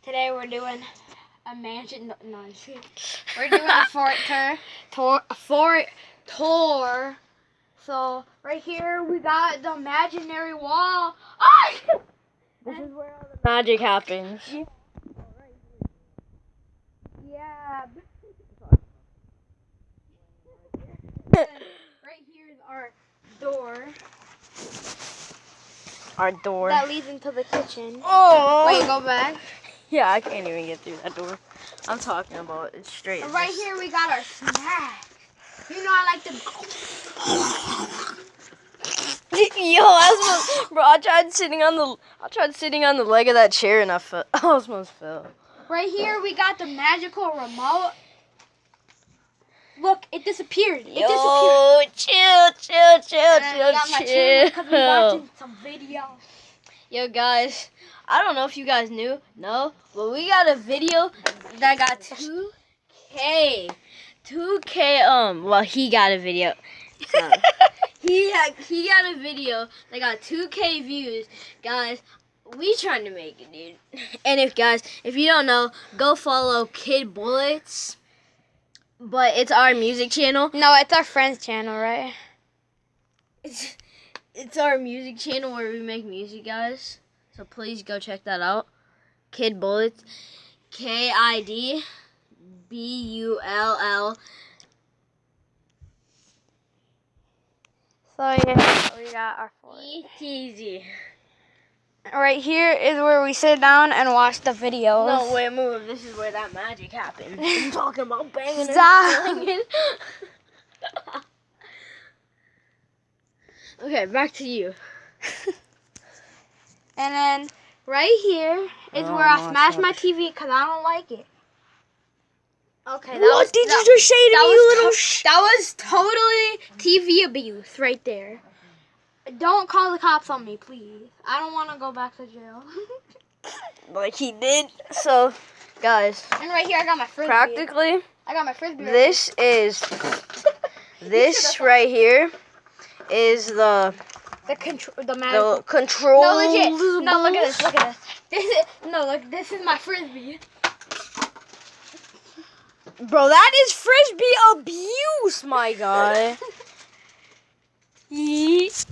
Today we're doing a mansion. No, I'm just kidding. We're doing a fort tour. So right here we got the imaginary wall. Ah! This is where all the magic happens. Yeah. Right here is our door Our door. that leads into the kitchen. Oh! Wait, go back. Yeah, I can't even get through that door. I'm talking about it straight. Right here we got our snacks. You know I like to. Yo, bro, I tried sitting on the leg of that chair and I almost fell. Right here we got the magical remote. Look, it disappeared. It disappeared. Chill. Because we're watching some video. Yo, guys, I don't know if you guys knew, but we got a video that got 2K. 2K. Well, he got a video. So, he got a video that got 2K views, guys. We trying to make it, dude. And if you don't know, go follow Kid Bullets. But it's our music channel. No, it's our friend's channel, right? It's our music channel where we make music, guys. So please go check that out. Kid Bullets. KIDBULL. So yeah, we got our fort. Easy. Right here is where we sit down and watch the videos. No, wait, move. This is where that magic happens. I'm talking about banging Stop. and slinging. Okay, back to you. And then right here is where I smash my TV because I don't like it. Okay. What did you just say to me, you little That was totally TV abuse right there. Don't call the cops on me, please. I don't want to go back to jail. Like he did. So, guys, And right here I got my frisbee. practically, I got my frisbee. this right here is the magical. control. No, legit. No, look at this. Look at this. This is my frisbee. Bro, that is frisbee abuse, my guy. Yeet.